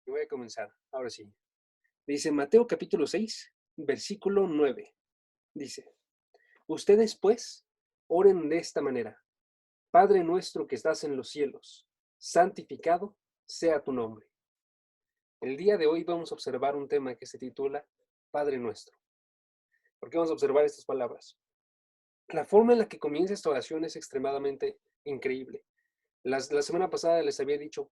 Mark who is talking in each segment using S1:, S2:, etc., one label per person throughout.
S1: Y voy a comenzar, ahora sí. Dice Mateo capítulo 6, versículo 9. Dice, ustedes pues oren de esta manera. Padre nuestro que estás en los cielos, santificado sea tu nombre. El día de hoy vamos a observar un tema que se titula Padre nuestro. ¿Por qué vamos a observar estas palabras? La forma en la que comienza esta oración es extremadamente increíble. La semana pasada les había dicho,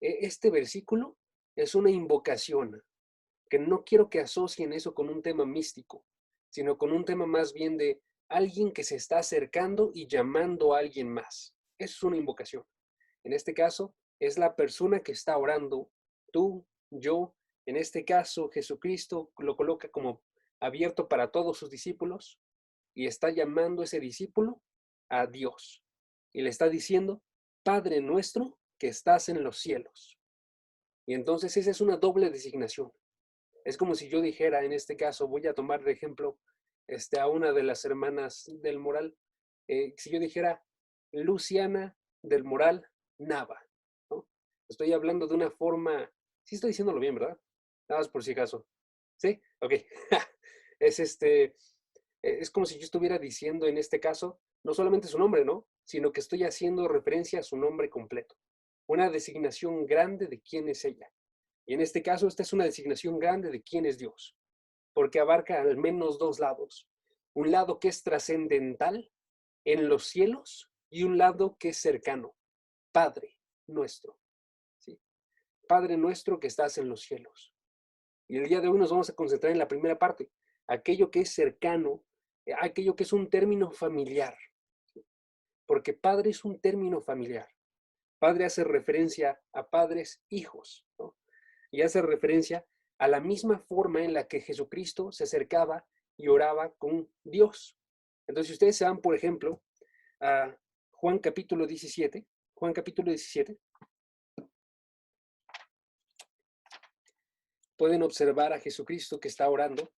S1: este versículo es una invocación, que no quiero que asocien eso con un tema místico, sino con un tema más bien de alguien que se está acercando y llamando a alguien más. Eso es una invocación. En este caso, es la persona que está orando, tú, yo. En este caso, Jesucristo lo coloca como abierto para todos sus discípulos y está llamando a ese discípulo a Dios. Y le está diciendo, Padre nuestro que estás en los cielos. Y entonces esa es una doble designación. Es como si yo dijera, en este caso, voy a tomar de ejemplo a una de las hermanas del Moral, si yo dijera Luciana del Moral Nava, ¿no? Estoy hablando de una forma, sí estoy diciéndolo bien, ¿verdad? Nada más por si acaso. ¿Sí? Ok. es es como si yo estuviera diciendo en este caso, no solamente su nombre, ¿no? Sino que estoy haciendo referencia a su nombre completo. Una designación grande de quién es ella. Y en este caso, esta es una designación grande de quién es Dios, porque abarca al menos dos lados. Un lado que es trascendental en los cielos y un lado que es cercano, Padre nuestro. ¿Sí? Padre nuestro que estás en los cielos. Y el día de hoy nos vamos a concentrar en la primera parte, aquello que es cercano, aquello que es un término familiar, ¿sí? Porque Padre es un término familiar. Padre hace referencia a padres, hijos, ¿no? Y hace referencia a la misma forma en la que Jesucristo se acercaba y oraba con Dios. Entonces, si ustedes se van, por ejemplo, a Juan capítulo 17, Juan capítulo 17, pueden observar a Jesucristo que está orando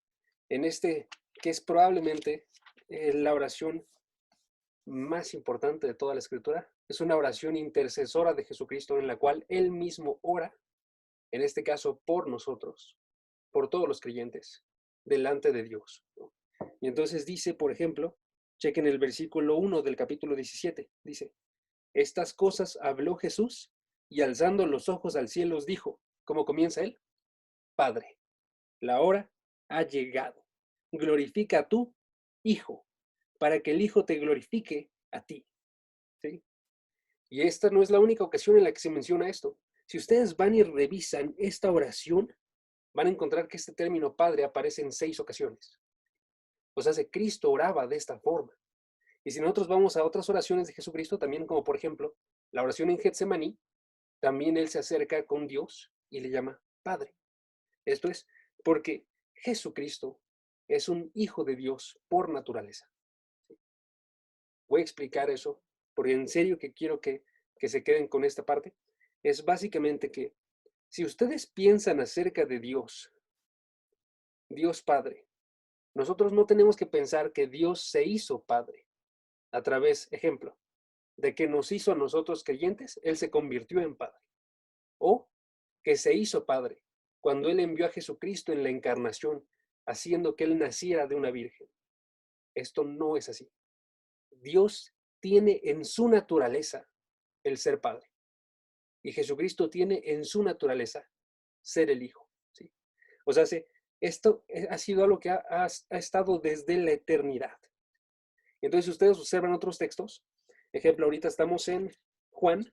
S1: en que es probablemente la oración más importante de toda la escritura. Es una oración intercesora de Jesucristo en la cual Él mismo ora, en este caso por nosotros, por todos los creyentes, delante de Dios, ¿no? Y entonces dice, por ejemplo, chequen el versículo 1 del capítulo 17, dice, estas cosas habló Jesús y alzando los ojos al cielo dijo, ¿cómo comienza él? Padre, la hora ha llegado. Glorifica a tu Hijo, para que el Hijo te glorifique a ti. ¿Sí? Y esta no es la única ocasión en la que se menciona esto. Si ustedes van y revisan esta oración, van a encontrar que este término Padre aparece en 6 ocasiones. O sea, Cristo oraba de esta forma. Y si nosotros vamos a otras oraciones de Jesucristo, también como por ejemplo la oración en Getsemaní, también Él se acerca con Dios y le llama Padre. Esto es porque Jesucristo es un hijo de Dios por naturaleza. Voy a explicar eso, porque en serio que quiero que se queden con esta parte. Es básicamente que si ustedes piensan acerca de Dios, Dios Padre, nosotros no tenemos que pensar que Dios se hizo Padre a través, ejemplo, de que nos hizo a nosotros creyentes, Él se convirtió en Padre. O que se hizo Padre cuando Él envió a Jesucristo en la encarnación, haciendo que Él naciera de una virgen. Esto no es así. Dios tiene en su naturaleza el ser Padre. Y Jesucristo tiene en su naturaleza ser el Hijo. ¿Sí? O sea, esto ha sido algo que ha estado desde la eternidad. Entonces, si ustedes observan otros textos, ejemplo, ahorita estamos en Juan.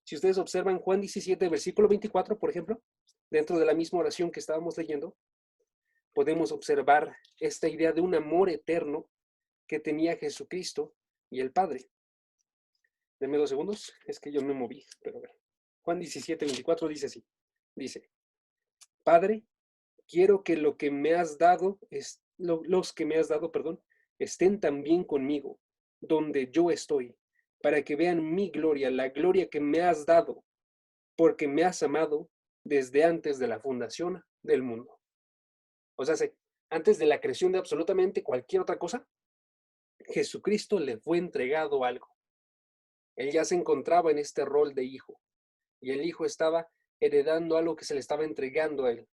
S1: Si ustedes observan Juan 17, versículo 24, por ejemplo, dentro de la misma oración que estábamos leyendo, podemos observar esta idea de un amor eterno que tenía Jesucristo y el Padre. Denme 2 segundos, es que yo me moví, pero a ver. Juan 17, 24 dice así, dice, Padre, quiero que lo que me has dado, los que me has dado, perdón, estén también conmigo, donde yo estoy, para que vean mi gloria, la gloria que me has dado, porque me has amado desde antes de la fundación del mundo. O sea, antes de la creación de absolutamente cualquier otra cosa, Jesucristo le fue entregado algo. Él ya se encontraba en este rol de hijo, y el hijo estaba heredando algo que se le estaba entregando a él.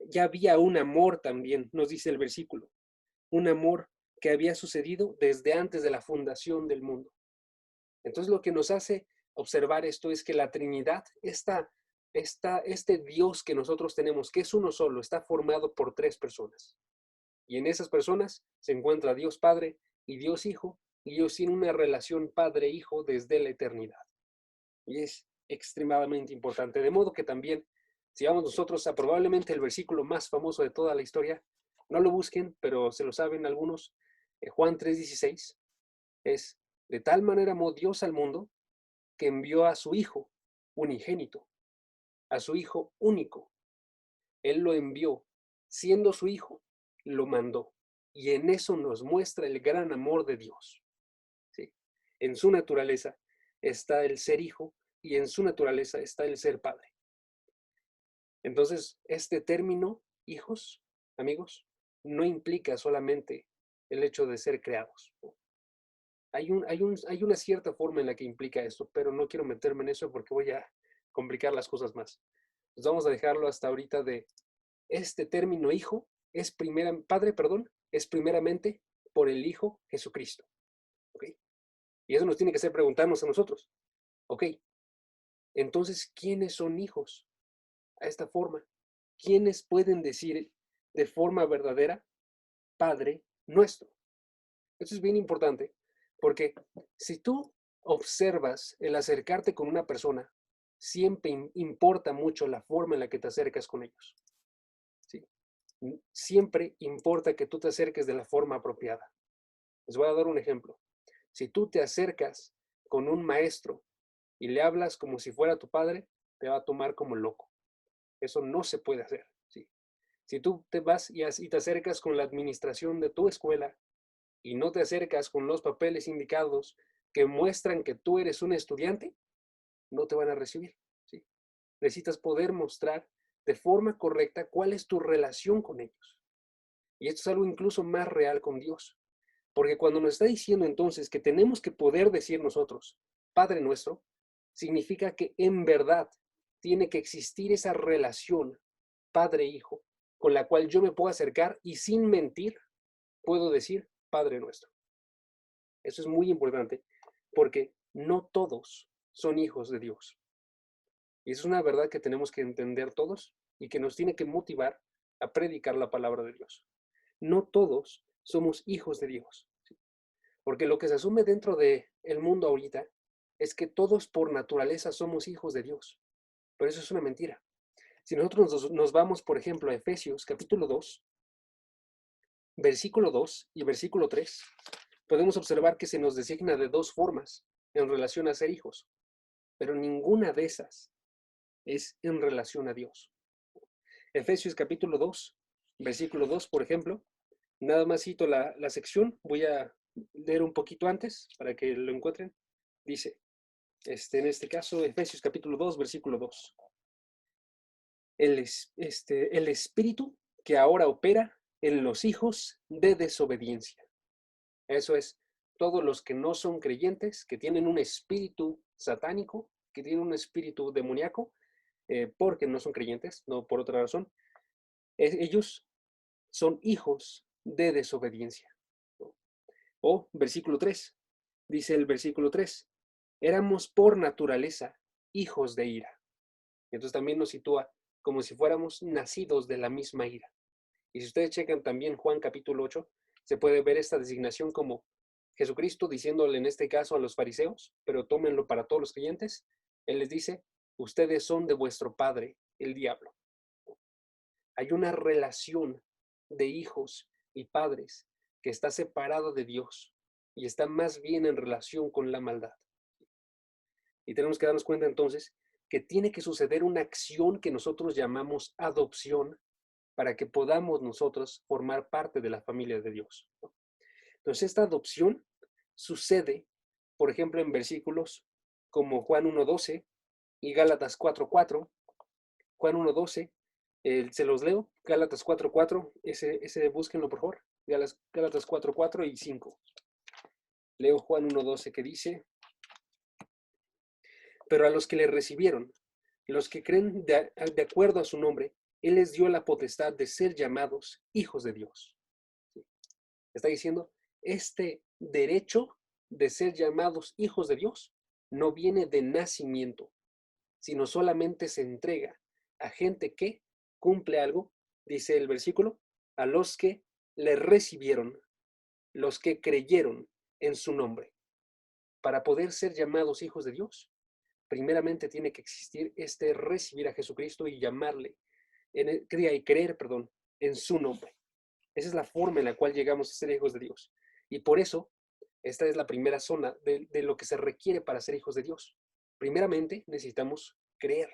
S1: Ya había un amor también, nos dice el versículo, un amor que había sucedido desde antes de la fundación del mundo. Entonces lo que nos hace observar esto es que la Trinidad, este Dios que nosotros tenemos, que es uno solo, está formado por tres personas. Y en esas personas se encuentra Dios Padre y Dios Hijo, y ellos tienen una relación Padre-Hijo desde la eternidad. Y es extremadamente importante. De modo que también, si vamos nosotros a probablemente el versículo más famoso de toda la historia, no lo busquen, pero se lo saben algunos, Juan 3:16, es: de tal manera amó Dios al mundo que envió a su Hijo unigénito, a su Hijo único. Él lo envió, siendo su Hijo, lo mandó. Y en eso nos muestra el gran amor de Dios. ¿Sí? En su naturaleza está el ser Hijo y en su naturaleza está el ser Padre. Entonces, este término, hijos, amigos, no implica solamente el hecho de ser creados. Hay una cierta forma en la que implica esto, pero no quiero meterme en eso porque voy a complicar las cosas más. Pues vamos a dejarlo hasta ahorita de este término hijo padre, es primeramente por el Hijo Jesucristo. ¿Ok? Y eso nos tiene que hacer preguntarnos a nosotros. Ok, entonces, ¿quiénes son hijos a esta forma? ¿Quiénes pueden decir de forma verdadera, Padre nuestro? Esto es bien importante, porque si tú observas el acercarte con una persona, siempre importa mucho la forma en la que te acercas con ellos. ¿Sí? Siempre importa que tú te acerques de la forma apropiada. Les voy a dar un ejemplo. Si tú te acercas con un maestro y le hablas como si fuera tu padre, te va a tomar como loco. Eso no se puede hacer. ¿Sí? Si tú te vas y te acercas con la administración de tu escuela y no te acercas con los papeles indicados que muestran que tú eres un estudiante, no te van a recibir. ¿Sí? Necesitas poder mostrar de forma correcta cuál es tu relación con ellos. Y esto es algo incluso más real con Dios. Porque cuando nos está diciendo entonces que tenemos que poder decir nosotros, Padre nuestro, significa que en verdad tiene que existir esa relación Padre-Hijo, con la cual yo me puedo acercar y sin mentir puedo decir Padre nuestro. Eso es muy importante porque no todos son hijos de Dios. Y eso es una verdad que tenemos que entender todos y que nos tiene que motivar a predicar la palabra de Dios. No todos somos hijos de Dios. ¿Sí? Porque lo que se asume dentro del mundo ahorita es que todos por naturaleza somos hijos de Dios. Pero eso es una mentira. Si nosotros nos vamos, por ejemplo, a Efesios capítulo 2, versículo 2 y versículo 3, podemos observar que se nos designa de dos formas en relación a ser hijos, pero ninguna de esas es en relación a Dios. Efesios capítulo 2, versículo 2, por ejemplo, nada más cito la sección, voy a leer un poquito antes para que lo encuentren. Dice, en este caso, Efesios capítulo 2, versículo 2. El espíritu que ahora opera en los hijos de desobediencia. Eso es, todos los que no son creyentes, que tienen un espíritu satánico, que tienen un espíritu demoníaco, porque no son creyentes, no por otra razón, ellos son hijos de desobediencia. O versículo 3, dice el versículo 3, éramos por naturaleza hijos de ira. Entonces también nos sitúa como si fuéramos nacidos de la misma ira. Y si ustedes checan también Juan capítulo 8, se puede ver esta designación como Jesucristo diciéndole en este caso a los fariseos, pero tómenlo para todos los creyentes. Él les dice, ustedes son de vuestro padre, el diablo. Hay una relación de hijos y padres que está separada de Dios y está más bien en relación con la maldad. Y tenemos que darnos cuenta entonces que tiene que suceder una acción que nosotros llamamos adopción para que podamos nosotros formar parte de la familia de Dios. Entonces, esta adopción sucede, por ejemplo, en versículos como Juan 1:12 y Gálatas 4:4. Juan 1:12, se los leo, Gálatas 4:4, ese búsquenlo por favor, Gálatas 4:4 y 5. Leo Juan 1:12 que dice, pero a los que le recibieron, Los que creen de acuerdo a su nombre, Él les dio la potestad de ser llamados hijos de Dios. ¿Sí? Está diciendo, este derecho de ser llamados hijos de Dios no viene de nacimiento, sino solamente se entrega a gente que cumple algo, dice el versículo, a los que le recibieron, los que creyeron en su nombre. Para poder ser llamados hijos de Dios, primeramente tiene que existir este recibir a Jesucristo y llamarle, creer, en su nombre. Esa es la forma en la cual llegamos a ser hijos de Dios. Y por eso, esta es la primera zona de lo que se requiere para ser hijos de Dios. Primeramente, necesitamos creer,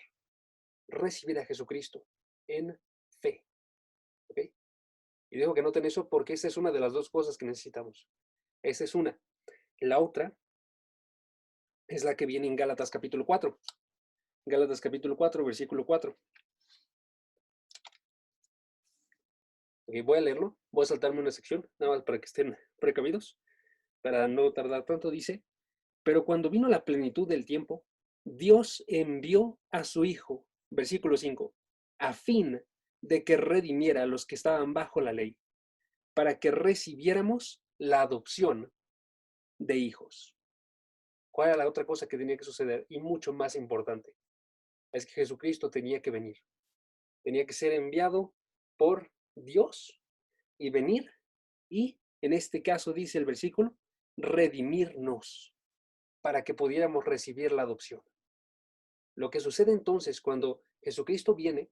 S1: recibir a Jesucristo en fe. ¿Ok? Y digo que noten eso porque esa es una de las dos cosas que necesitamos. Esa es una. La otra es la que viene en Gálatas capítulo 4. Gálatas capítulo 4, versículo 4. Okay, voy a leerlo, voy a saltarme una sección, nada más para que estén precavidos, para no tardar tanto. Dice, pero cuando vino la plenitud del tiempo, Dios envió a su Hijo, versículo 5, a fin de que redimiera a los que estaban bajo la ley, para que recibiéramos la adopción de hijos. ¿Cuál era la otra cosa que tenía que suceder? Y mucho más importante, es que Jesucristo tenía que venir, tenía que ser enviado por Dios y venir y, en este caso dice el versículo, redimirnos para que pudiéramos recibir la adopción. Lo que sucede entonces cuando Jesucristo viene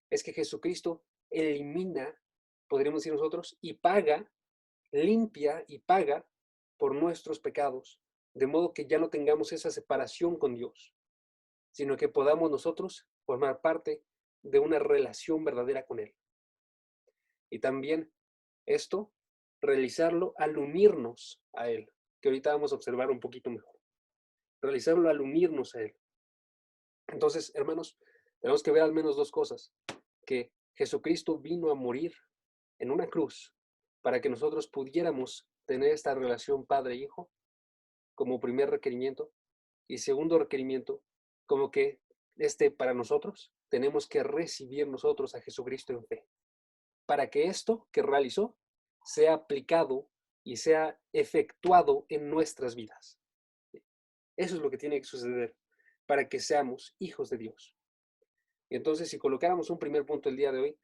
S1: es que Jesucristo elimina, podríamos decir nosotros, y paga, limpia y paga por nuestros pecados, de modo que ya no tengamos esa separación con Dios, sino que podamos nosotros formar parte de una relación verdadera con Él. Y también esto, realizarlo al unirnos a Él, que ahorita vamos a observar un poquito mejor. Realizarlo al unirnos a Él. Entonces, hermanos, tenemos que ver al menos dos cosas. Que Jesucristo vino a morir en una cruz para que nosotros pudiéramos tener esta relación padre-hijo como primer requerimiento. Y segundo requerimiento, como que para nosotros tenemos que recibir nosotros a Jesucristo en fe. Para que esto que realizó sea aplicado y sea efectuado en nuestras vidas. Eso es lo que tiene que suceder para que seamos hijos de Dios. Y entonces, si colocáramos un primer punto el día de hoy,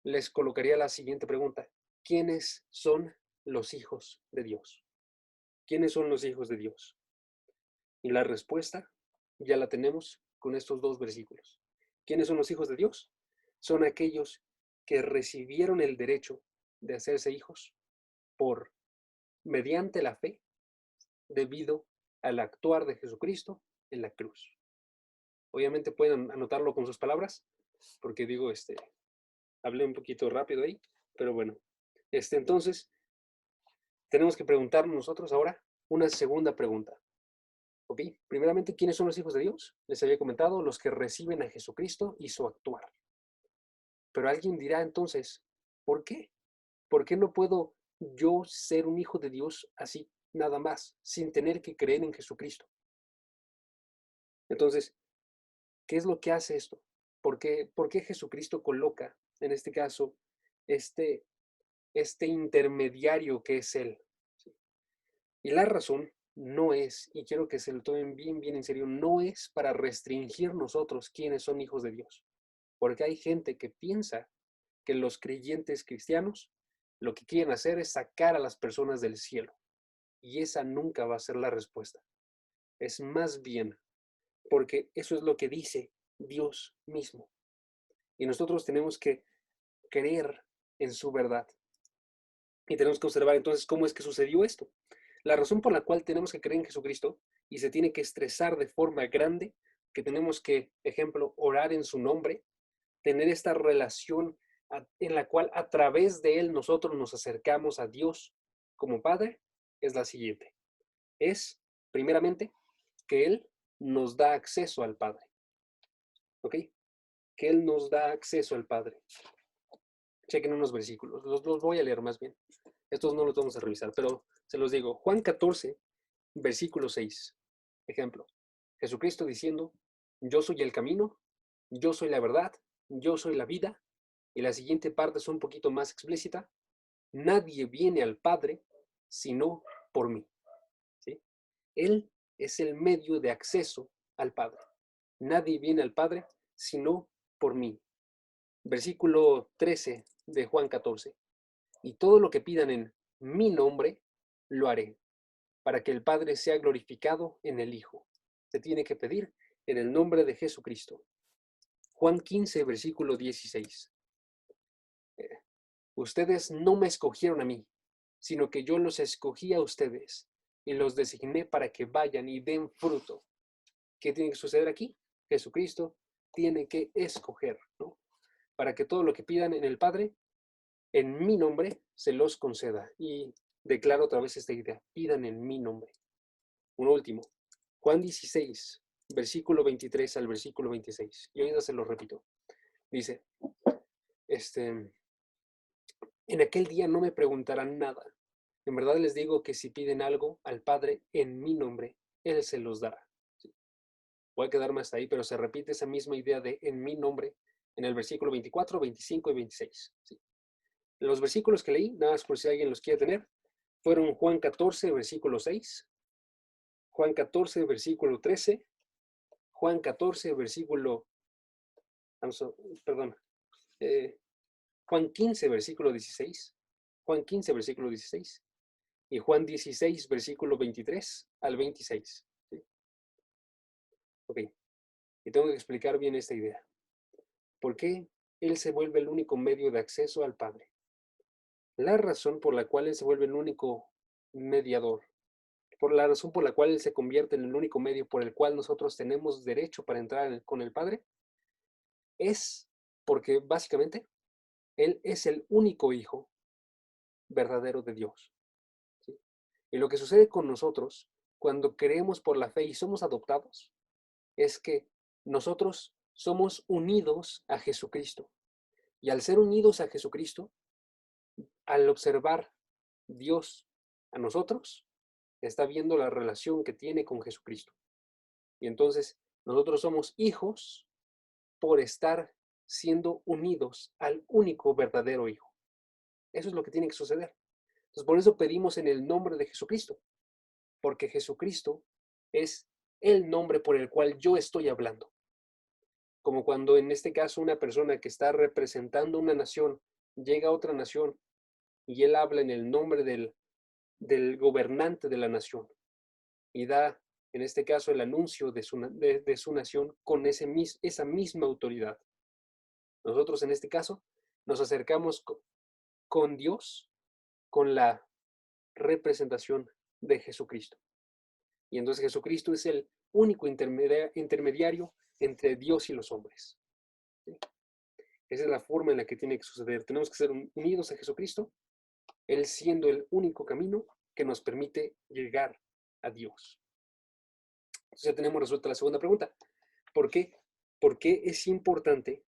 S1: les colocaría la siguiente pregunta. ¿Quiénes son los hijos de Dios? ¿Quiénes son los hijos de Dios? Y la respuesta ya la tenemos con estos dos versículos. ¿Quiénes son los hijos de Dios? Son aquellos que recibieron el derecho de hacerse hijos mediante la fe, debido al actuar de Jesucristo en la cruz. Obviamente pueden anotarlo con sus palabras, porque digo, hablé un poquito rápido ahí, pero bueno. Entonces, tenemos que preguntarnos nosotros ahora una segunda pregunta. ¿Ok? Primeramente, ¿quiénes son los hijos de Dios? Les había comentado, los que reciben a Jesucristo y su actuar. Pero alguien dirá entonces, ¿por qué? ¿Por qué no puedo yo ser un hijo de Dios así, nada más, sin tener que creer en Jesucristo? Entonces, ¿qué es lo que hace esto? ¿Por qué Jesucristo coloca, en este caso, este, este intermediario que es Él? ¿Sí? Y la razón no es, y quiero que se lo tomen bien, bien en serio, no es para restringir nosotros quiénes son hijos de Dios. Porque hay gente que piensa que los creyentes cristianos lo que quieren hacer es sacar a las personas del cielo. Y esa nunca va a ser la respuesta. Es más bien porque eso es lo que dice Dios mismo. Y nosotros tenemos que creer en su verdad. Y tenemos que observar entonces cómo es que sucedió esto. La razón por la cual tenemos que creer en Jesucristo y se tiene que estresar de forma grande, que tenemos que, ejemplo, orar en su nombre, tener esta relación en la cual a través de Él nosotros nos acercamos a Dios como Padre, es la siguiente. Es, primeramente, que Él nos da acceso al Padre. ¿Ok? Que Él nos da acceso al Padre. Chequen unos versículos, los voy a leer más bien. Estos no los vamos a revisar, pero se los digo. Juan 14, versículo 6. Ejemplo. Jesucristo diciendo, yo soy el camino, yo soy la verdad, yo soy la vida. Y la siguiente parte es un poquito más explícita. Nadie viene al Padre sino por mí. ¿Sí? Él es el medio de acceso al Padre. Nadie viene al Padre sino por mí. Versículo 13 de Juan 14. Y todo lo que pidan en mi nombre, lo haré, para que el Padre sea glorificado en el Hijo. Se tiene que pedir en el nombre de Jesucristo. Juan 15, versículo 16. Ustedes no me escogieron a mí, sino que yo los escogí a ustedes y los designé para que vayan y den fruto. ¿Qué tiene que suceder aquí? Jesucristo tiene que escoger, ¿no? Para que todo lo que pidan en el Padre, en mi nombre, se los conceda. Y declaro otra vez esta idea, pidan en mi nombre. Un último, Juan 16, versículo 23 al versículo 26. Y ahorita se lo repito. Dice, en aquel día no me preguntarán nada. En verdad les digo que si piden algo al Padre en mi nombre, Él se los dará. ¿Sí? Voy a quedarme hasta ahí, pero se repite esa misma idea de en mi nombre en el versículo 24, 25 y 26. ¿Sí? Los versículos que leí, nada más por si alguien los quiere tener, fueron Juan 14, versículo 6, Juan 14, versículo 13, Juan 14, versículo, perdón, Juan 15, versículo 16, Juan 15, versículo 16, y Juan 16, versículo 23 al 26. ¿Sí? Ok, y tengo que explicar bien esta idea. ¿Por qué Él se vuelve el único medio de acceso al Padre? La razón por la cual Él se vuelve el único mediador, por la razón por la cual Él se convierte en el único medio por el cual nosotros tenemos derecho para entrar con el Padre, es porque básicamente Él es el único Hijo verdadero de Dios. ¿Sí? Y lo que sucede con nosotros cuando creemos por la fe y somos adoptados es que nosotros somos unidos a Jesucristo. Y al ser unidos a Jesucristo, al observar Dios a nosotros, está viendo la relación que tiene con Jesucristo. Y entonces nosotros somos hijos por estar siendo unidos al único verdadero Hijo. Eso es lo que tiene que suceder. Entonces por eso pedimos en el nombre de Jesucristo, porque Jesucristo es el nombre por el cual yo estoy hablando. Como cuando en este caso una persona que está representando una nación llega a otra nación y él habla en el nombre del gobernante de la nación y da, en este caso, el anuncio de su nación con esa misma autoridad. Nosotros, en este caso, nos acercamos con Dios, con la representación de Jesucristo. Y entonces Jesucristo es el único intermediario entre Dios y los hombres. ¿Sí? Esa es la forma en la que tiene que suceder. Tenemos que ser unidos a Jesucristo, Él siendo el único camino que nos permite llegar a Dios. Entonces ya tenemos resuelta la segunda pregunta. ¿Por qué? ¿Por qué es importante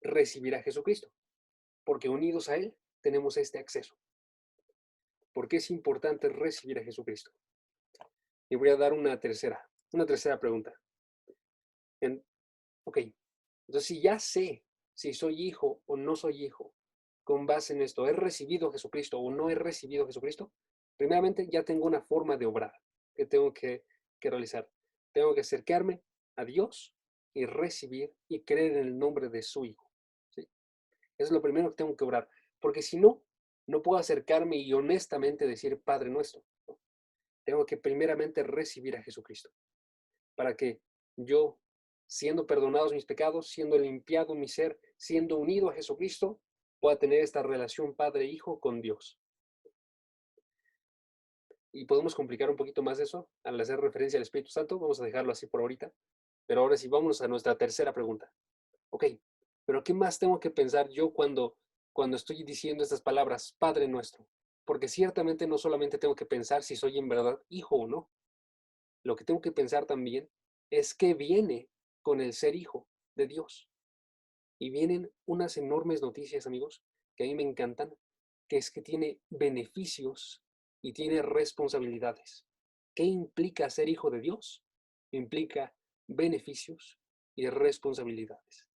S1: recibir a Jesucristo? Porque unidos a Él tenemos este acceso. ¿Por qué es importante recibir a Jesucristo? Y voy a dar una tercera pregunta. Ok, entonces si ya sé si soy hijo o no soy hijo, con base en esto, ¿he recibido a Jesucristo o no he recibido a Jesucristo? Primeramente ya tengo una forma de obrar que tengo que realizar. Tengo que acercarme a Dios y recibir y creer en el nombre de su Hijo. ¿Sí? Eso es lo primero que tengo que obrar, porque si no, no puedo acercarme y honestamente decir Padre nuestro, ¿no? Tengo que primeramente recibir a Jesucristo para que yo, siendo perdonados mis pecados, siendo limpiado mi ser, siendo unido a Jesucristo, pueda tener esta relación Padre-Hijo con Dios. Y podemos complicar un poquito más eso al hacer referencia al Espíritu Santo. Vamos a dejarlo así por ahorita. Pero ahora sí, vamos a nuestra tercera pregunta. Ok, pero ¿qué más tengo que pensar yo cuando estoy diciendo estas palabras, Padre nuestro? Porque ciertamente no solamente tengo que pensar si soy en verdad hijo o no. Lo que tengo que pensar también es qué viene con el ser hijo de Dios. Y vienen unas enormes noticias, amigos, que a mí me encantan, que es que tiene beneficios y tiene responsabilidades. ¿Qué implica ser hijo de Dios? Implica beneficios y responsabilidades.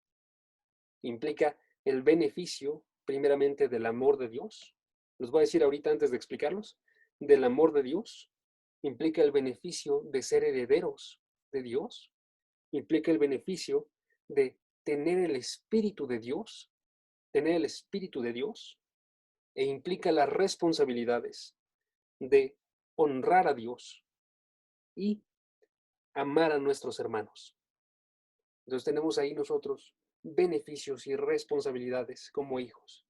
S1: Implica el beneficio, primeramente, del amor de Dios. Los voy a decir ahorita antes de explicarlos. Del amor de Dios. Implica el beneficio de ser herederos de Dios. Implica el beneficio de tener el Espíritu de Dios. Tener el Espíritu de Dios. E implica las responsabilidades de honrar a Dios y amar a nuestros hermanos. Entonces tenemos ahí nosotros beneficios y responsabilidades como hijos.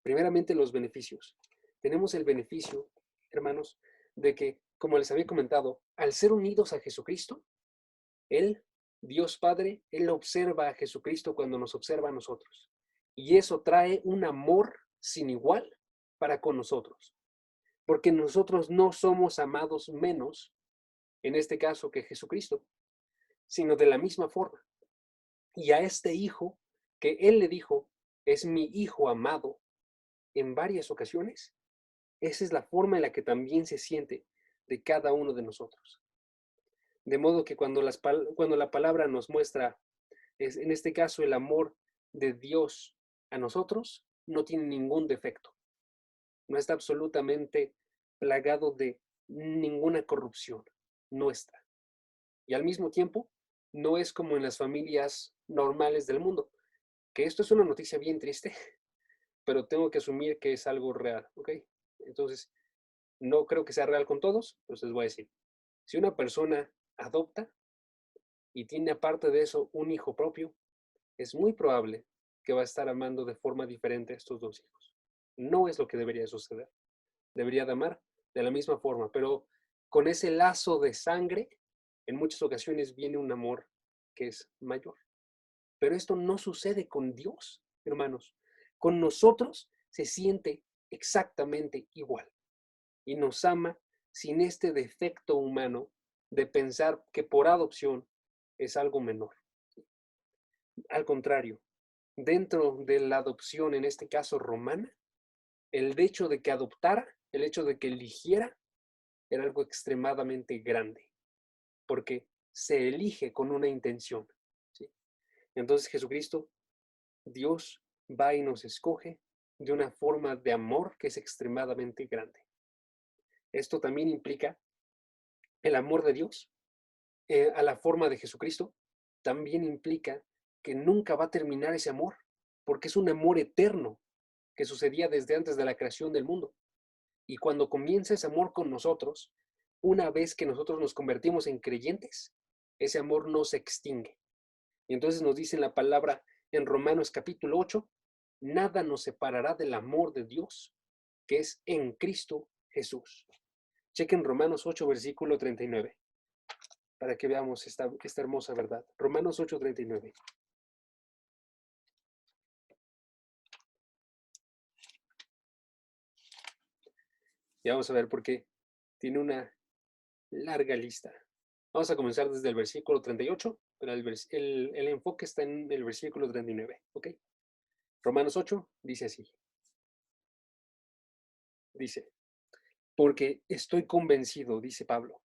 S1: Primeramente los beneficios. Tenemos el beneficio, hermanos, de que, como les había comentado, al ser unidos a Jesucristo, Él, Dios Padre, Él observa a Jesucristo cuando nos observa a nosotros. Y eso trae un amor sin igual para con nosotros. Porque nosotros no somos amados menos, en este caso, que Jesucristo, sino de la misma forma. Y a este hijo, que Él le dijo, es mi hijo amado, en varias ocasiones, esa es la forma en la que también se siente de cada uno de nosotros. De modo que cuando la palabra nos muestra, en este caso, el amor de Dios a nosotros, no tiene ningún defecto. No está absolutamente plagado de ninguna corrupción. No está. Y al mismo tiempo, no es como en las familias normales del mundo, que esto es una noticia bien triste, pero tengo que asumir que es algo real, ¿ok? Entonces, no creo que sea real con todos, pues les voy a decir. Si una persona adopta y tiene aparte de eso un hijo propio, es muy probable que va a estar amando de forma diferente a estos dos hijos. No es lo que debería suceder. Debería de amar de la misma forma, pero con ese lazo de sangre, en muchas ocasiones viene un amor que es mayor. Pero esto no sucede con Dios, hermanos. Con nosotros se siente exactamente igual y nos ama sin este defecto humano de pensar que por adopción es algo menor. Al contrario, dentro de la adopción, en este caso romana, el hecho de que adoptara, el hecho de que eligiera, era algo extremadamente grande, porque se elige con una intención, ¿sí? Entonces Jesucristo, Dios, va y nos escoge de una forma de amor que es extremadamente grande. Esto también implica el amor de Dios a la forma de Jesucristo, también implica que nunca va a terminar ese amor, porque es un amor eterno que sucedía desde antes de la creación del mundo. Y cuando comienza ese amor con nosotros, una vez que nosotros nos convertimos en creyentes, ese amor no se extingue. Y entonces nos dice en la palabra en Romanos capítulo 8, nada nos separará del amor de Dios, que es en Cristo Jesús. Chequen Romanos 8, versículo 39, para que veamos esta hermosa verdad. Romanos 8, 39. Y vamos a ver por qué tiene una larga lista. Vamos a comenzar desde el versículo 38, pero el enfoque está en el versículo 39, ¿ok? Romanos 8 dice así. Dice, porque estoy convencido, dice Pablo,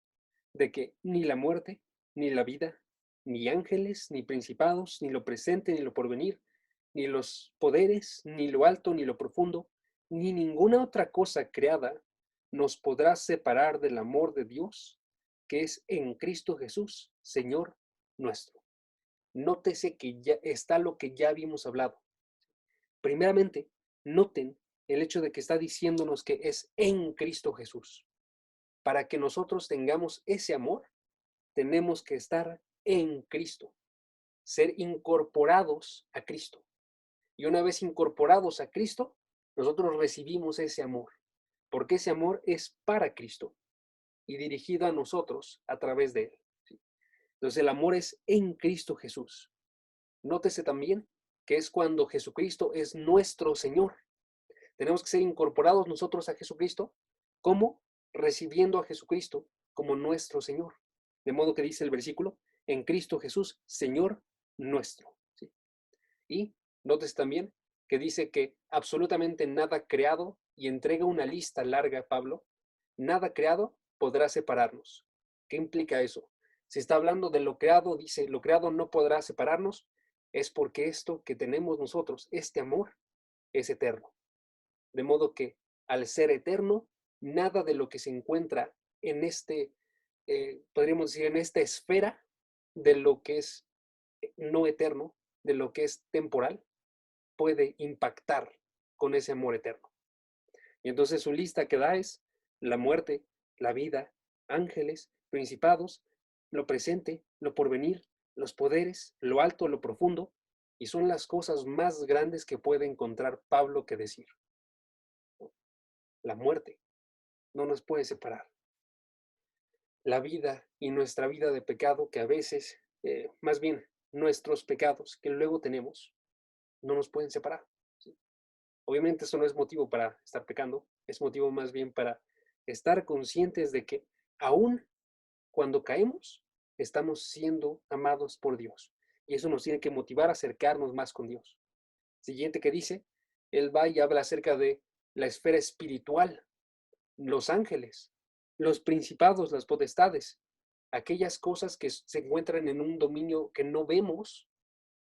S1: de que ni la muerte, ni la vida, ni ángeles, ni principados, ni lo presente, ni lo porvenir, ni los poderes, ni lo alto, ni lo profundo, ni ninguna otra cosa creada nos podrá separar del amor de Dios, que es en Cristo Jesús, Señor nuestro. Nótese que ya está lo que ya habíamos hablado. Primeramente, noten el hecho de que está diciéndonos que es en Cristo Jesús. Para que nosotros tengamos ese amor, tenemos que estar en Cristo, ser incorporados a Cristo. Y una vez incorporados a Cristo, nosotros recibimos ese amor, porque ese amor es para Cristo y dirigido a nosotros a través de Él. Entonces el amor es en Cristo Jesús. Nótese también que es cuando Jesucristo es nuestro Señor. Tenemos que ser incorporados nosotros a Jesucristo, como recibiendo a Jesucristo como nuestro Señor. De modo que dice el versículo, en Cristo Jesús, Señor nuestro. ¿Sí? Y notes también que dice que absolutamente nada creado, y entrega una lista larga, Pablo, nada creado podrá separarnos. ¿Qué implica eso? Si está hablando de lo creado, dice, lo creado no podrá separarnos, es porque esto que tenemos nosotros, este amor, es eterno. De modo que al ser eterno, nada de lo que se encuentra en podríamos decir, en esta esfera de lo que es no eterno, de lo que es temporal, puede impactar con ese amor eterno. Y entonces su lista que da es la muerte, la vida, ángeles, principados, lo presente, lo porvenir, los poderes, lo alto, lo profundo, y son las cosas más grandes que puede encontrar Pablo que decir. La muerte no nos puede separar. La vida y nuestra vida de pecado que a veces, más bien nuestros pecados que luego tenemos, no nos pueden separar. ¿Sí? Obviamente eso no es motivo para estar pecando, es motivo más bien para estar conscientes de que aún cuando caemos, estamos siendo amados por Dios. Y eso nos tiene que motivar a acercarnos más con Dios. Siguiente que dice, él va y habla acerca de la esfera espiritual, los ángeles, los principados, las potestades, aquellas cosas que se encuentran en un dominio que no vemos,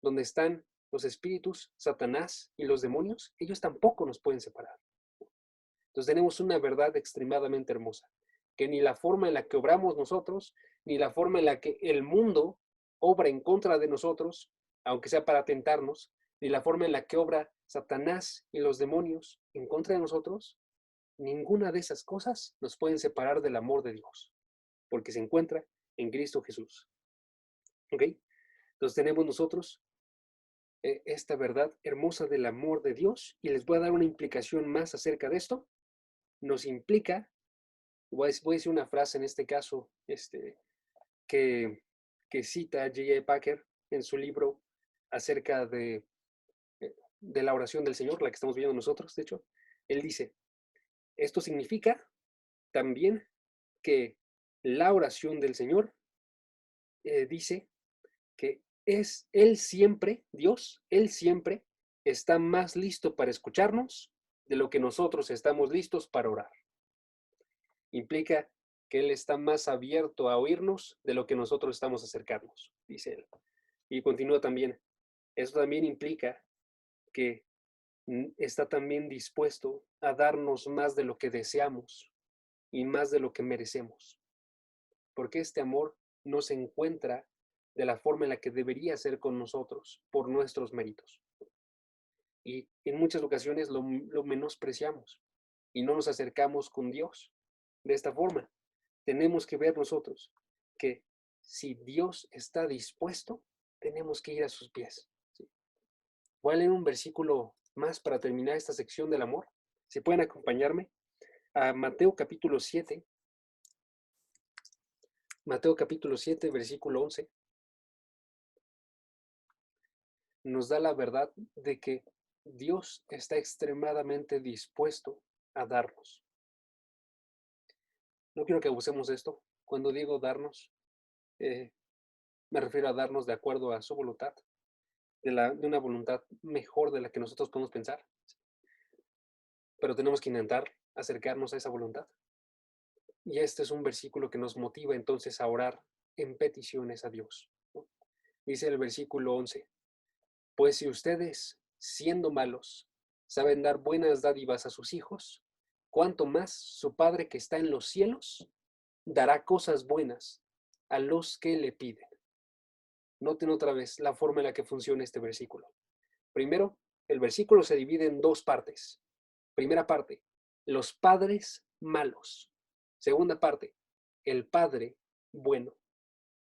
S1: donde están los espíritus, Satanás y los demonios, ellos tampoco nos pueden separar. Entonces tenemos una verdad extremadamente hermosa, que ni la forma en la que obramos nosotros, ni la forma en la que el mundo obra en contra de nosotros, aunque sea para tentarnos, ni la forma en la que obra Satanás y los demonios en contra de nosotros, ninguna de esas cosas nos pueden separar del amor de Dios, porque se encuentra en Cristo Jesús. ¿Ok? Entonces tenemos nosotros esta verdad hermosa del amor de Dios y les voy a dar una implicación más acerca de esto. Nos implica, voy a decir una frase en este caso que, que cita a J.I. Packer en su libro acerca de la oración del Señor, la que estamos viendo nosotros, de hecho. Él dice, esto significa también que la oración del Señor dice que es Él siempre, Dios, Él siempre está más listo para escucharnos de lo que nosotros estamos listos para orar. Implica que Él está más abierto a oírnos de lo que nosotros estamos a acercarnos, dice Él. Y continúa también, eso también implica que está también dispuesto a darnos más de lo que deseamos y más de lo que merecemos. Porque este amor no se encuentra de la forma en la que debería ser con nosotros por nuestros méritos. Y en muchas ocasiones lo menospreciamos y no nos acercamos con Dios de esta forma. Tenemos que ver nosotros que si Dios está dispuesto, tenemos que ir a sus pies. ¿Sí? Voy a leer un versículo más para terminar esta sección del amor. Si pueden acompañarme a Mateo capítulo 7. Mateo capítulo 7, versículo 11. Nos da la verdad de que Dios está extremadamente dispuesto a darnos. No quiero que abusemos de esto. Cuando digo darnos, me refiero a darnos de acuerdo a su voluntad, de una voluntad mejor de la que nosotros podemos pensar. Pero tenemos que intentar acercarnos a esa voluntad. Y este es un versículo que nos motiva entonces a orar en peticiones a Dios. Dice el versículo 11, pues si ustedes, siendo malos, saben dar buenas dádivas a sus hijos, cuánto más su Padre que está en los cielos dará cosas buenas a los que le piden. Noten otra vez la forma en la que funciona este versículo. Primero, el versículo se divide en dos partes. Primera parte, los padres malos. Segunda parte, el Padre bueno.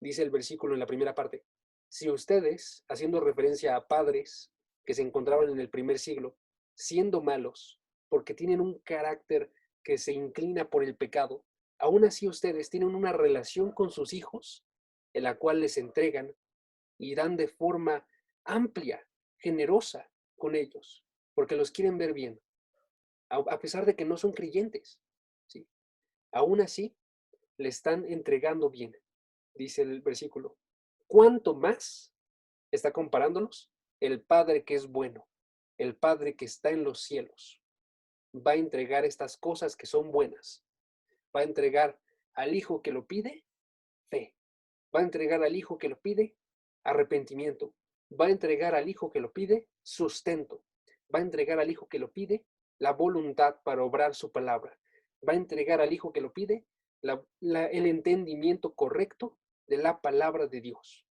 S1: Dice el versículo en la primera parte, si ustedes, haciendo referencia a padres que se encontraban en el primer siglo, siendo malos, porque tienen un carácter que se inclina por el pecado, aún así ustedes tienen una relación con sus hijos, en la cual les entregan y dan de forma amplia, generosa con ellos, porque los quieren ver bien, a pesar de que no son creyentes, ¿sí? Aún así, le están entregando bien, dice el versículo. ¿Cuánto más está comparándonos? El Padre que es bueno, el Padre que está en los cielos, va a entregar estas cosas que son buenas, va a entregar al Hijo que lo pide fe, Va a entregar al hijo que lo pide arrepentimiento. Va a entregar al hijo que lo pide sustento. Va a entregar al hijo que lo pide la voluntad para obrar su palabra. Va a entregar al hijo que lo pide el entendimiento correcto de la palabra de Dios.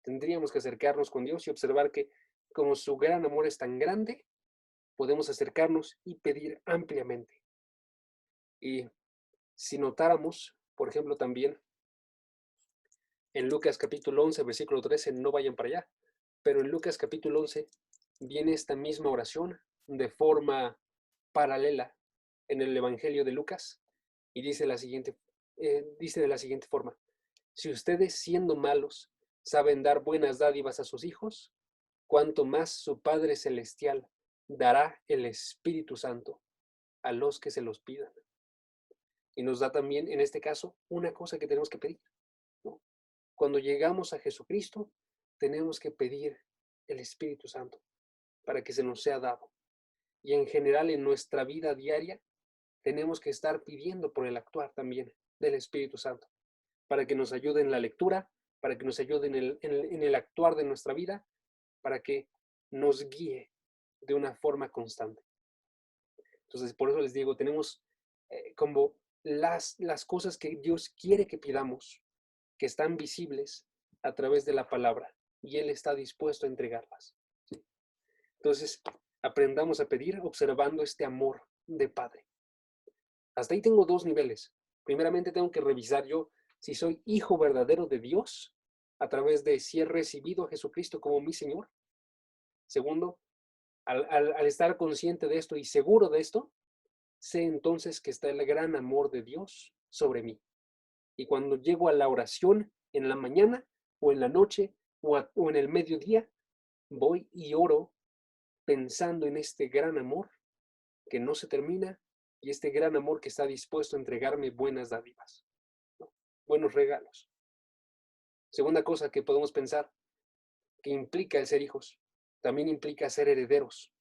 S1: Tendríamos que acercarnos con Dios y observar que como su gran amor es tan grande, podemos acercarnos y pedir ampliamente. Y si notáramos, por ejemplo, también en Lucas capítulo 11, versículo 13, no vayan para allá, pero en Lucas capítulo 11 viene esta misma oración de forma paralela en el Evangelio de Lucas y dice dice de la siguiente forma: si ustedes siendo malos saben dar buenas dádivas a sus hijos, cuánto más su Padre Celestial dará el Espíritu Santo a los que se los pidan. Y nos da también, en este caso, una cosa que tenemos que pedir, ¿no? Cuando llegamos a Jesucristo, tenemos que pedir el Espíritu Santo para que se nos sea dado. Y en general en nuestra vida diaria, tenemos que estar pidiendo por el actuar también del Espíritu Santo, para que nos ayude en la lectura, para que nos ayude en el actuar de nuestra vida, para que nos guíe de una forma constante. Entonces, por eso les digo, tenemos como las cosas que Dios quiere que pidamos, que están visibles a través de la palabra, y Él está dispuesto a entregarlas. ¿Sí? Entonces, aprendamos a pedir observando este amor de Padre. Hasta ahí tengo dos niveles. Primeramente, tengo que revisar yo si soy hijo verdadero de Dios a través de si he recibido a Jesucristo como mi Señor. Segundo, al estar consciente de esto y seguro de esto, sé entonces que está el gran amor de Dios sobre mí. Y cuando llego a la oración en la mañana o en la noche o en el mediodía, voy y oro pensando en este gran amor que no se termina y este gran amor que está dispuesto a entregarme buenas dádivas, ¿no? Buenos regalos. Segunda cosa que podemos pensar que implica el ser hijos, también implica ser herederos.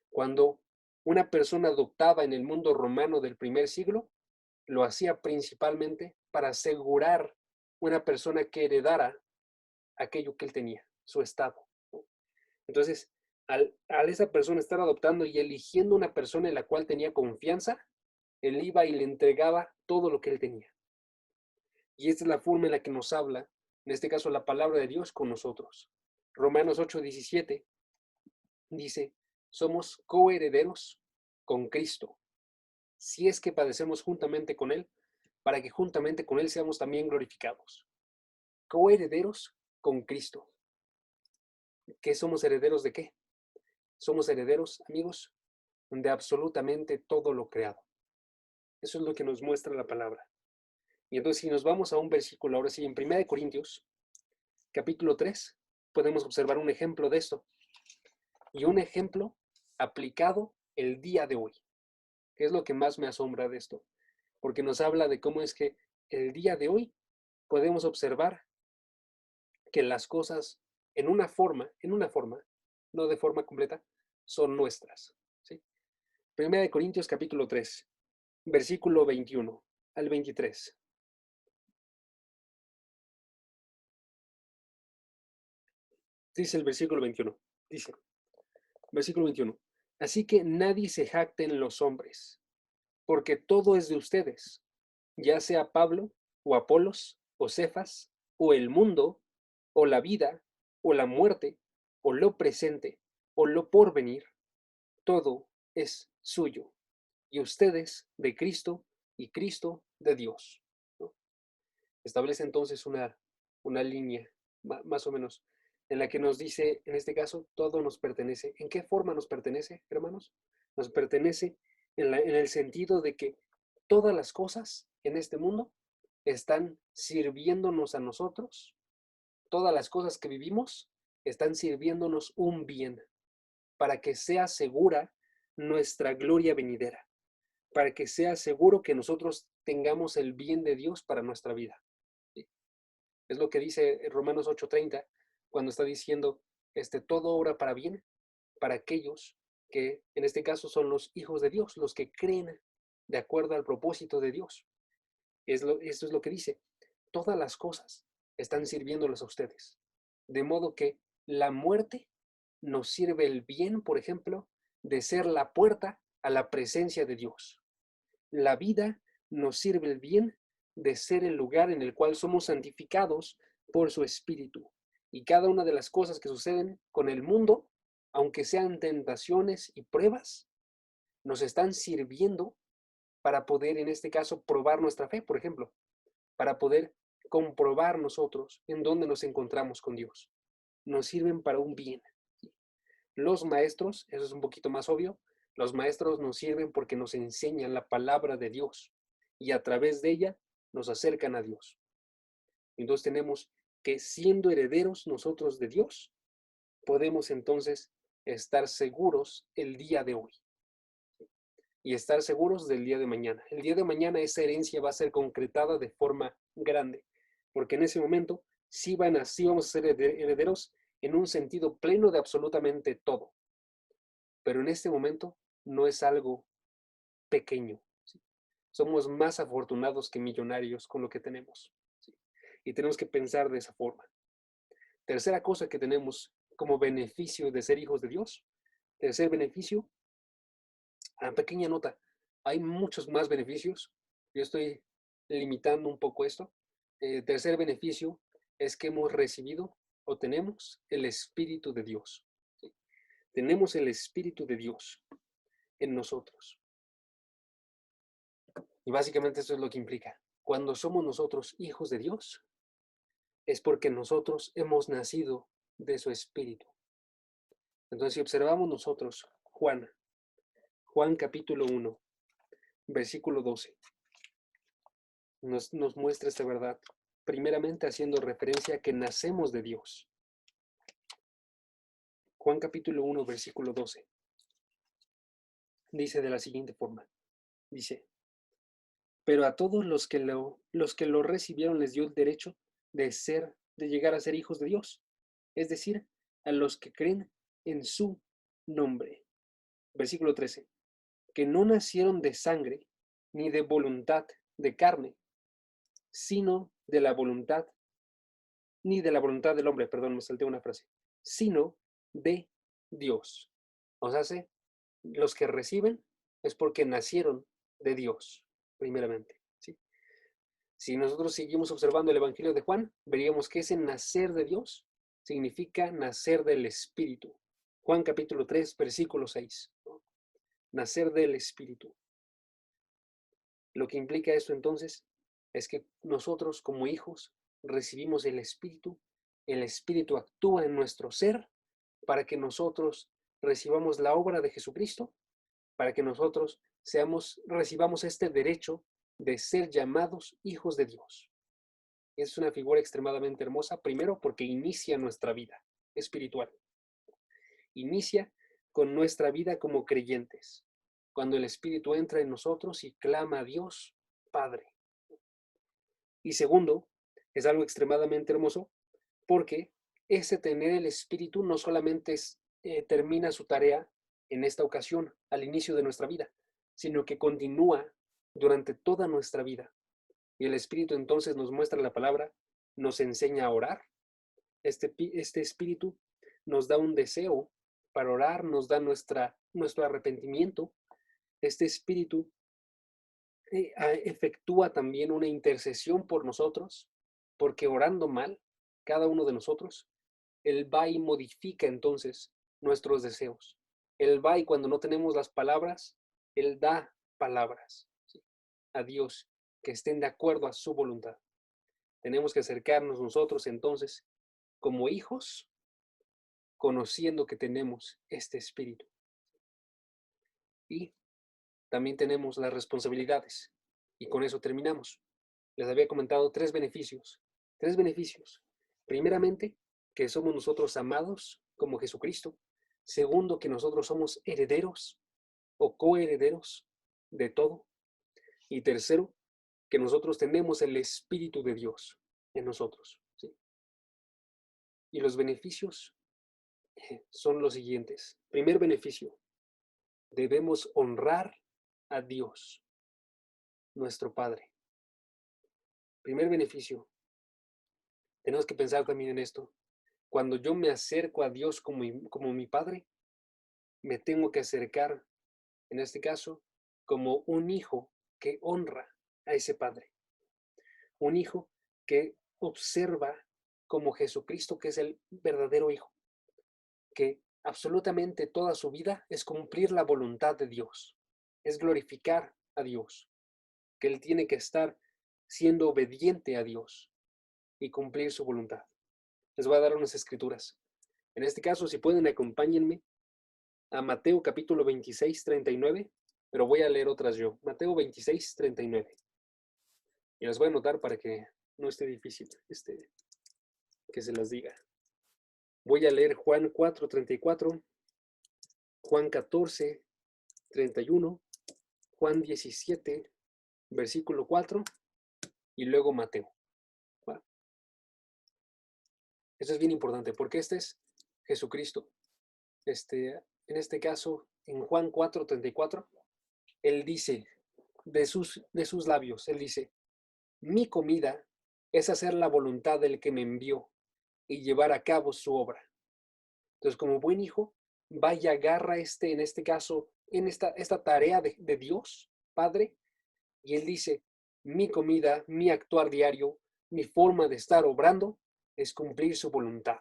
S1: Cuando una persona adoptaba en el mundo romano del primer siglo, lo hacía principalmente para asegurar una persona que heredara aquello que él tenía, su estado. Entonces, al esa persona estar adoptando y eligiendo una persona en la cual tenía confianza, él iba y le entregaba todo lo que él tenía. Y esta es la forma en la que nos habla, en este caso, la palabra de Dios con nosotros. Romanos 8:17 dice: somos coherederos con Cristo, si es que padecemos juntamente con Él, para que juntamente con Él seamos también glorificados. Coherederos con Cristo. ¿Qué somos herederos de qué? Somos herederos, amigos, de absolutamente todo lo creado. Eso es lo que nos muestra la palabra. Y entonces, si nos vamos a un versículo, ahora sí, en 1 Corintios, capítulo 3, podemos observar un ejemplo de esto. Y un ejemplo aplicado el día de hoy. ¿Qué es lo que más me asombra de esto? Porque nos habla de cómo es que el día de hoy podemos observar que las cosas en una forma, no de forma completa, son nuestras. ¿Sí? 1 Corintios capítulo 3, versículo 21 al 23. Dice el versículo 21. Dice, versículo 21. Así que nadie se jacte en los hombres, porque todo es de ustedes, ya sea Pablo, o Apolos, o Cefas, o el mundo, o la vida, o la muerte, o lo presente, o lo porvenir, todo es suyo, y ustedes de Cristo, y Cristo de Dios, ¿no? Establece entonces una línea, más o menos, en la que nos dice, en este caso, todo nos pertenece. ¿En qué forma nos pertenece, hermanos? Nos pertenece en el sentido de que todas las cosas en este mundo están sirviéndonos a nosotros, todas las cosas que vivimos están sirviéndonos un bien, para que sea segura nuestra gloria venidera, para que sea seguro que nosotros tengamos el bien de Dios para nuestra vida. ¿Sí? Es lo que dice Romanos 8:30, cuando está diciendo, todo obra para bien para aquellos que en este caso son los hijos de Dios, los que creen de acuerdo al propósito de Dios. Esto es lo que dice. todas las cosas están sirviéndoles a ustedes. De modo que la muerte nos sirve el bien, por ejemplo, de ser la puerta a la presencia de Dios. La vida nos sirve el bien de ser el lugar en el cual somos santificados por su Espíritu. Y cada una de las cosas que suceden con el mundo, aunque sean tentaciones y pruebas, nos están sirviendo para poder, en este caso, probar nuestra fe, por ejemplo, para poder comprobar nosotros en dónde nos encontramos con Dios. Nos sirven para un bien. Los maestros, eso es un poquito más obvio, los maestros nos sirven porque nos enseñan la palabra de Dios y a través de ella nos acercan a Dios. Entonces tenemos que, siendo herederos nosotros de Dios, podemos entonces estar seguros el día de hoy y estar seguros del día de mañana. El día de mañana esa herencia va a ser concretada de forma grande, porque en ese momento sí vamos a ser herederos en un sentido pleno de absolutamente todo. Pero en este momento no es algo pequeño, ¿sí? Somos más afortunados que millonarios con lo que tenemos, ¿sí? Y tenemos que pensar de esa forma. Tercera cosa que tenemos como beneficio de ser hijos de Dios. Tercer beneficio, pequeña nota, hay muchos más beneficios. Yo estoy limitando un poco esto. Tercer beneficio es que hemos recibido o tenemos el Espíritu de Dios, ¿sí? Tenemos el Espíritu de Dios en nosotros. Y básicamente eso es lo que implica. Cuando somos nosotros hijos de Dios, es porque nosotros hemos nacido de su Espíritu. Entonces, si observamos nosotros Juan capítulo 1, versículo 12, nos muestra esta verdad, primeramente haciendo referencia a que nacemos de Dios. Juan capítulo 1, versículo 12, dice de la siguiente forma, dice, pero a todos los que lo recibieron les dio el derecho de llegar a ser hijos de Dios, es decir, a los que creen en su nombre. Versículo 13, que no nacieron de sangre, ni de voluntad de carne, sino de la voluntad, ni de la voluntad del hombre, perdón, me salté una frase, sino de Dios. O sea, los que reciben es porque nacieron de Dios, primeramente, ¿sí? Si nosotros seguimos observando el Evangelio de Juan, veríamos que ese nacer de Dios significa nacer del Espíritu. Juan capítulo 3, versículo 6, ¿no? Nacer del Espíritu. Lo que implica esto entonces es que nosotros como hijos recibimos el Espíritu actúa en nuestro ser para que nosotros recibamos la obra de Jesucristo, para que nosotros recibamos este derecho de ser llamados hijos de Dios. Es una figura extremadamente hermosa, primero porque inicia nuestra vida espiritual. Inicia con nuestra vida como creyentes, cuando el Espíritu entra en nosotros y clama a Dios, Padre. Y segundo, es algo extremadamente hermoso, porque ese tener el Espíritu no solamente termina su tarea en esta ocasión, al inicio de nuestra vida, sino que continúa durante toda nuestra vida. Y el Espíritu entonces nos muestra la palabra, nos enseña a orar. Este Espíritu nos da un deseo para orar, nos da nuestro arrepentimiento. Este Espíritu efectúa también una intercesión por nosotros, porque orando mal, cada uno de nosotros, Él va y modifica entonces nuestros deseos. Él va y cuando no tenemos las palabras, Él da palabras, ¿sí?, a Dios que estén de acuerdo a su voluntad. Tenemos que acercarnos nosotros entonces como hijos, conociendo que tenemos este Espíritu. Y también tenemos las responsabilidades. Y con eso terminamos. Les había comentado tres beneficios. Tres beneficios. Primeramente, que somos nosotros amados como Jesucristo. Segundo, que nosotros somos herederos o coherederos de todo. Y tercero, que nosotros tenemos el Espíritu de Dios en nosotros, ¿sí? Y los beneficios son los siguientes. Primer beneficio, debemos honrar a Dios, nuestro Padre. Primer beneficio, Tenemos que pensar también en esto. Cuando yo me acerco a Dios como mi Padre, me tengo que acercar, en este caso, como un hijo que honra a ese Padre. Un hijo que observa como Jesucristo, que es el verdadero hijo, que absolutamente toda su vida es cumplir la voluntad de Dios, es glorificar a Dios, que él tiene que estar siendo obediente a Dios y cumplir su voluntad. Les voy a dar unas escrituras. En este caso, si pueden, acompáñenme a Mateo capítulo 26, 39, pero voy a leer otras yo. Mateo 26, 39. Y las voy a anotar para que no esté difícil que se las diga. Voy a leer Juan 4, 34, Juan 14, 31, Juan 17, versículo 4 y luego Mateo. ¿Va? Esto es bien importante porque este es Jesucristo. En este caso, en Juan 4, 34, él dice de sus labios, él dice, mi comida es hacer la voluntad del que me envió y llevar a cabo su obra. Entonces, como buen hijo, vaya, agarra en este caso, en esta tarea de Dios, Padre, y él dice, mi comida, mi actuar diario, mi forma de estar obrando es cumplir su voluntad.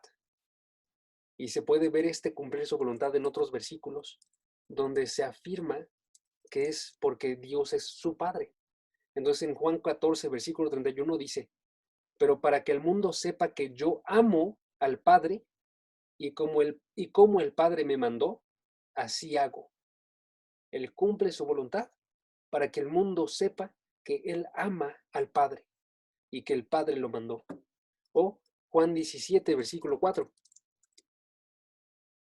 S1: Y se puede ver cumplir su voluntad en otros versículos, donde se afirma que es porque Dios es su Padre. Entonces en Juan 14, versículo 31 dice, pero para que el mundo sepa que yo amo al Padre y como el Padre me mandó, así hago. Él cumple su voluntad para que el mundo sepa que Él ama al Padre y que el Padre lo mandó. O Juan 17, versículo 4,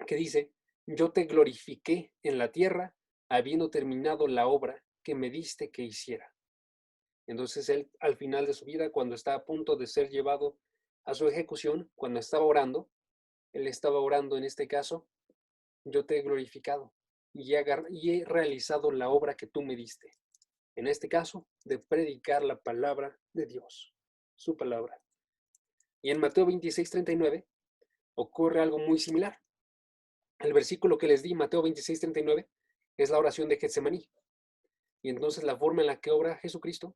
S1: que dice, yo te glorifiqué en la tierra, habiendo terminado la obra que me diste que hiciera. Entonces él, al final de su vida, cuando está a punto de ser llevado a su ejecución, cuando estaba orando, él estaba orando en este caso, yo te he glorificado y he realizado la obra que tú me diste. En este caso, de predicar la palabra de Dios, su palabra. Y en Mateo 26, 39, ocurre algo muy similar. El versículo que les di, Mateo 26, 39, es la oración de Getsemaní. Y entonces la forma en la que obra Jesucristo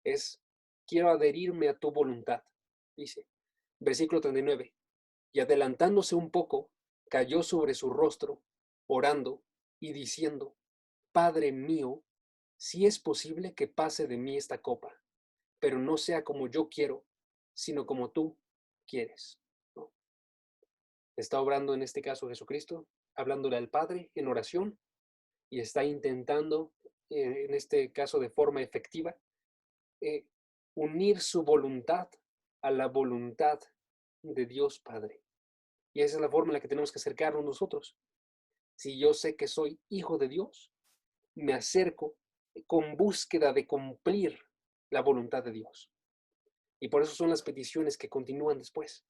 S1: es, quiero adherirme a tu voluntad, dice. Versículo 39, y adelantándose un poco, cayó sobre su rostro, orando y diciendo, Padre mío, si es posible que pase de mí esta copa, pero no sea como yo quiero, sino como tú quieres. ¿No? Está obrando en este caso Jesucristo, hablándole al Padre en oración y está intentando, en este caso de forma efectiva, eh, unir su voluntad a la voluntad de Dios Padre. Y esa es la forma en la que tenemos que acercarnos nosotros. Si yo sé que soy hijo de Dios, me acerco con búsqueda de cumplir la voluntad de Dios. Y por eso son las peticiones que continúan después.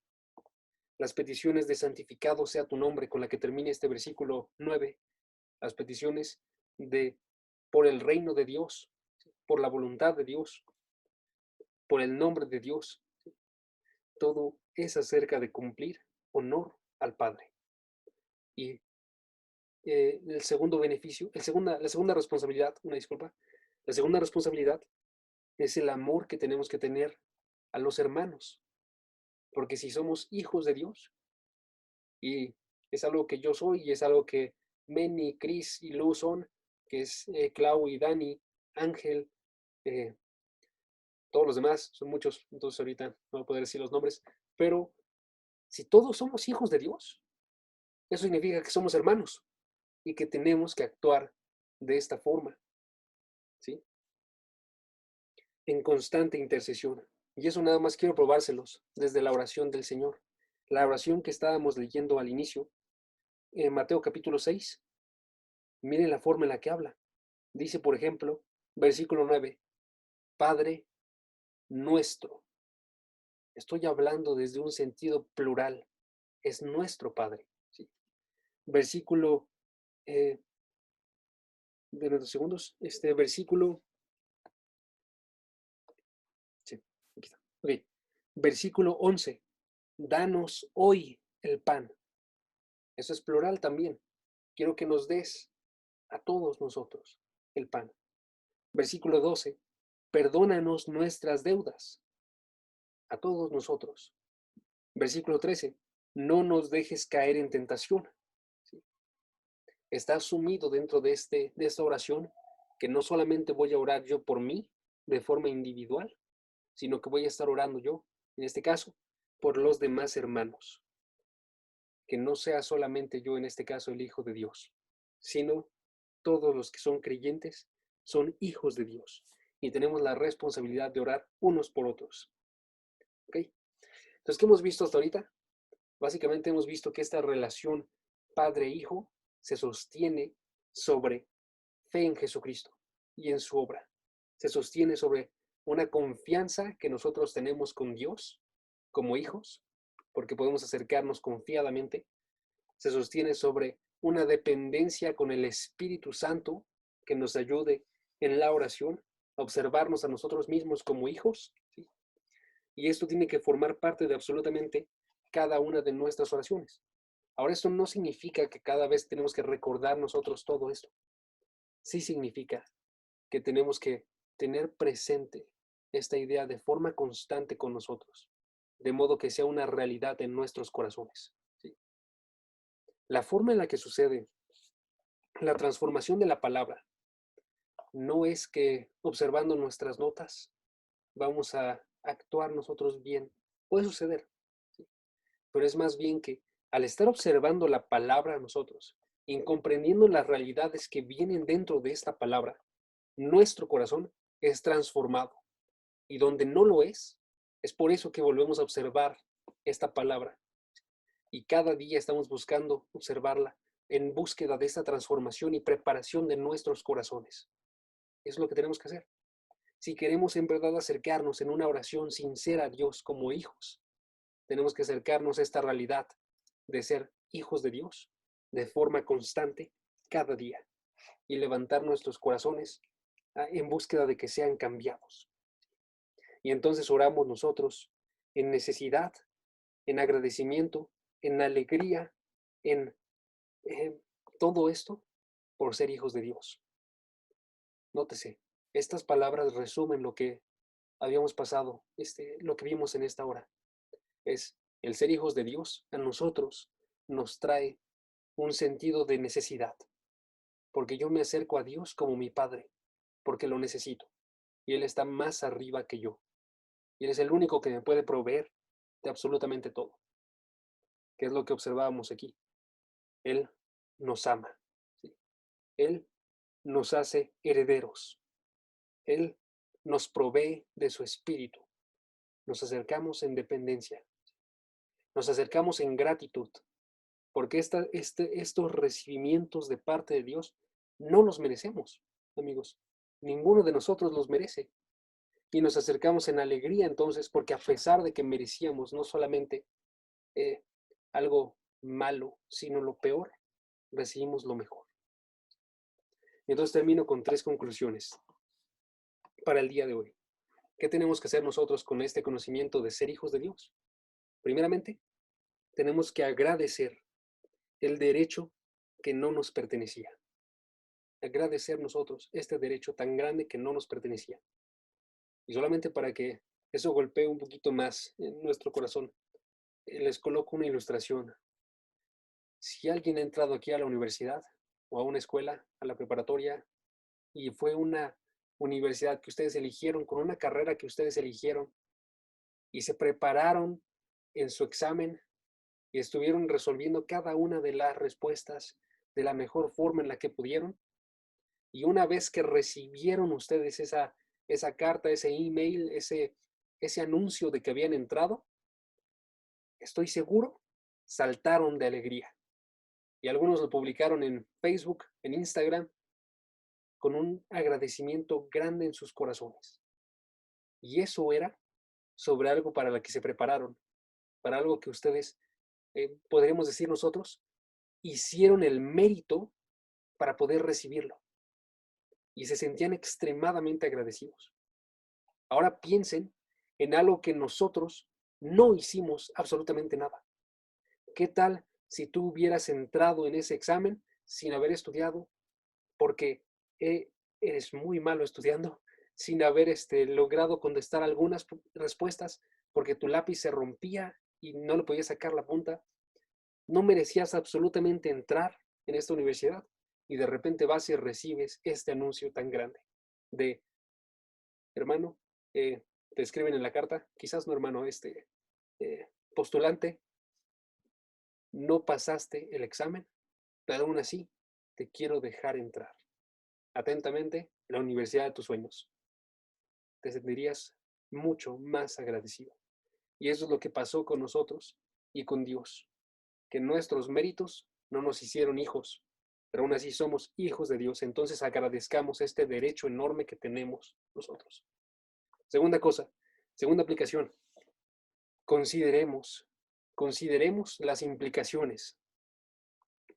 S1: Las peticiones de santificado sea tu nombre, con la que termina este versículo 9. Las peticiones de por el reino de Dios, por la voluntad de Dios, por el nombre de Dios. Todo es acerca de cumplir honor al Padre. Y el segundo beneficio, la segunda responsabilidad, una disculpa, la segunda responsabilidad es el amor que tenemos que tener a los hermanos. Porque si somos hijos de Dios, y es algo que yo soy, y es algo que Meni, Chris y Lu son, que es Clau y Dani, Ángel, eh, todos los demás, son muchos, entonces ahorita no voy a poder decir los nombres, pero si todos somos hijos de Dios, eso significa que somos hermanos y que tenemos que actuar de esta forma, ¿sí? En constante intercesión. Y eso nada más quiero probárselos desde la oración del Señor. La oración que estábamos leyendo al inicio, en Mateo capítulo 6, miren la forma en la que habla. Dice, por ejemplo, versículo 9, Padre nuestro. Estoy hablando desde un sentido plural. Es nuestro Padre. ¿Sí? Versículo, de unos segundos, versículo, sí, aquí está. Okay. Versículo 11. danos hoy el pan. Eso es plural también. Quiero que nos des a todos nosotros el pan. Versículo 12, perdónanos nuestras deudas, a todos nosotros. Versículo 13, no nos dejes caer en tentación. ¿Sí? Está sumido dentro de esta oración que no solamente voy a orar yo por mí de forma individual, sino que voy a estar orando yo, en este caso, por los demás hermanos. Que no sea solamente yo, en este caso, el Hijo de Dios, sino todos los que son creyentes son hijos de Dios y tenemos la responsabilidad de orar unos por otros. ¿Ok? Entonces, ¿qué hemos visto hasta ahorita? Básicamente hemos visto que esta relación padre-hijo se sostiene sobre fe en Jesucristo y en su obra. Se sostiene sobre una confianza que nosotros tenemos con Dios como hijos, porque podemos acercarnos confiadamente. Se sostiene sobre una dependencia con el Espíritu Santo que nos ayude en la oración a observarnos a nosotros mismos como hijos, ¿sí? Y esto tiene que formar parte de absolutamente cada una de nuestras oraciones. Ahora, esto no significa que cada vez tenemos que recordar nosotros todo esto. Sí significa que tenemos que tener presente esta idea de forma constante con nosotros, de modo que sea una realidad en nuestros corazones, ¿sí? La forma en la que sucede la transformación de la palabra no es que observando nuestras notas vamos a actuar nosotros bien. Puede suceder, ¿sí? Pero es más bien que al estar observando la palabra nosotros y comprendiendo las realidades que vienen dentro de esta palabra, nuestro corazón es transformado. Y donde no lo es por eso que volvemos a observar esta palabra. Y cada día estamos buscando observarla en búsqueda de esta transformación y preparación de nuestros corazones. Es lo que tenemos que hacer. Si queremos en verdad acercarnos en una oración sincera a Dios como hijos, tenemos que acercarnos a esta realidad de ser hijos de Dios de forma constante cada día y levantar nuestros corazones en búsqueda de que sean cambiados. Y entonces oramos nosotros en necesidad, en agradecimiento, en alegría, en todo esto por ser hijos de Dios. Nótese, estas palabras resumen lo que habíamos pasado, lo que vimos en esta hora. Es el ser hijos de Dios a nosotros nos trae un sentido de necesidad, porque yo me acerco a Dios como mi Padre, porque lo necesito, y Él está más arriba que yo, y Él es el único que me puede proveer de absolutamente todo, que es lo que observábamos aquí. Él nos ama, ¿sí? Él nos hace herederos, Él nos provee de su espíritu, nos acercamos en dependencia, nos acercamos en gratitud, porque estos recibimientos de parte de Dios no los merecemos, amigos. Ninguno de nosotros los merece. Y nos acercamos en alegría entonces, porque a pesar de que merecíamos no solamente eh, algo malo, sino lo peor, recibimos lo mejor. Entonces termino con 3 conclusiones para el día de hoy. ¿Qué tenemos que hacer nosotros con este conocimiento de ser hijos de Dios? Primeramente, tenemos que agradecer el derecho que no nos pertenecía. Agradecer nosotros este derecho tan grande que no nos pertenecía. Y solamente para que eso golpee un poquito más en nuestro corazón, les coloco una ilustración. Si alguien ha entrado aquí a la universidad o a una escuela, a la preparatoria, y fue una universidad que ustedes eligieron, con una carrera que ustedes eligieron, y se prepararon en su examen y estuvieron resolviendo cada una de las respuestas de la mejor forma en la que pudieron, y una vez que recibieron ustedes esa carta, ese email, ese anuncio de que habían entrado, estoy seguro, saltaron de alegría. Y algunos lo publicaron en Facebook, en Instagram, con un agradecimiento grande en sus corazones. Y eso era sobre algo para lo que se prepararon, para algo que ustedes, podríamos decir nosotros, hicieron el mérito para poder recibirlo. Y se sentían extremadamente agradecidos. Ahora piensen en algo que nosotros no hicimos absolutamente nada. ¿Qué tal si tú hubieras entrado en ese examen sin haber estudiado? Porque eres muy malo estudiando, sin haber logrado contestar algunas respuestas, porque tu lápiz se rompía y no le podías sacar la punta. No merecías absolutamente entrar en esta universidad y de repente vas y recibes este anuncio tan grande de, hermano, te escriben en la carta, quizás no hermano, postulante, no pasaste el examen, pero aún así te quiero dejar entrar. Atentamente, la universidad de tus sueños. Te sentirías mucho más agradecido. Y eso es lo que pasó con nosotros y con Dios, que nuestros méritos no nos hicieron hijos, pero aún así somos hijos de Dios. Entonces agradezcamos este derecho enorme que tenemos nosotros. Segunda cosa, segunda aplicación, consideremos las implicaciones.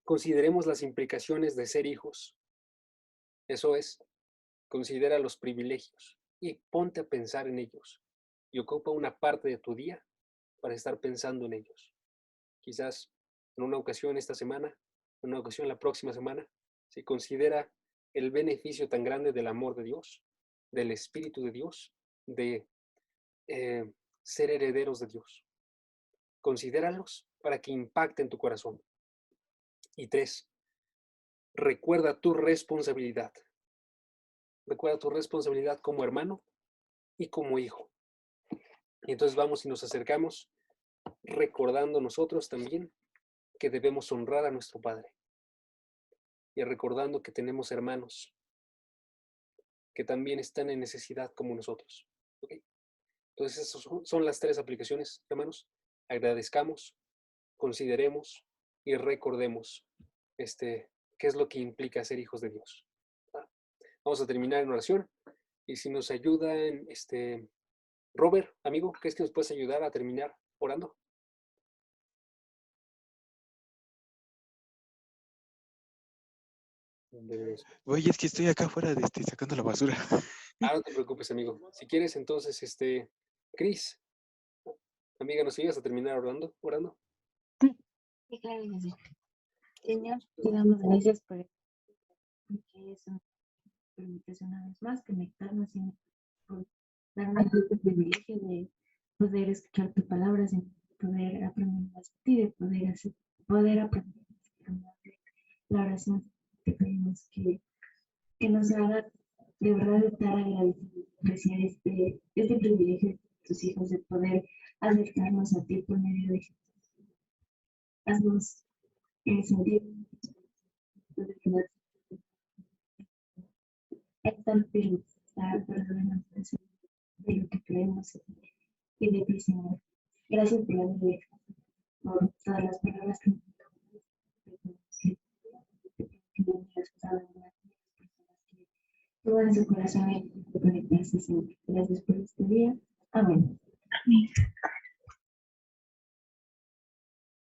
S1: Consideremos las implicaciones de ser hijos. Eso es, considera los privilegios y ponte a pensar en ellos. Y ocupa una parte de tu día para estar pensando en ellos. Quizás en una ocasión esta semana, en una ocasión la próxima semana, se considera el beneficio tan grande del amor de Dios, del Espíritu de Dios, de ser herederos de Dios. Considéralos para que impacten tu corazón. Y 3, recuerda tu responsabilidad. Recuerda tu responsabilidad como hermano y como hijo. Y entonces vamos y nos acercamos recordando nosotros también que debemos honrar a nuestro Padre. Y recordando que tenemos hermanos que también están en necesidad como nosotros. ¿Okay? Entonces esas son las 3 aplicaciones, hermanos. Agradezcamos, consideremos y recordemos qué es lo que implica ser hijos de Dios. ¿Va? Vamos a terminar en oración. Y si nos ayudan, Robert, amigo, ¿crees que nos puedes ayudar a terminar orando?
S2: Oye, es que estoy acá afuera sacando la basura.
S1: No te preocupes, amigo. Si quieres, entonces, Cris, amiga, ¿nos ayudas a terminar orando?
S3: Sí, claro que sí. Señor, te damos gracias por que eso nos permite una vez más conectarnos y por darnos este privilegio de poder escuchar tu palabra, de poder aprender más de ti, de poder aprender más de la oración. Te pedimos que nos hagas de verdad estar agradecidos, apreciar este privilegio de tus hijos, de poder acercarnos a ti por medio de Jesús. Haznos sentir de que nos es tan feliz estar verdaderamente de lo que creemos y de ti, Señor. Gracias por la vida, por todas las palabras que nos has usado en las personas que toman su corazón y conectarse, Señor. Gracias por este día. Amén. Amén.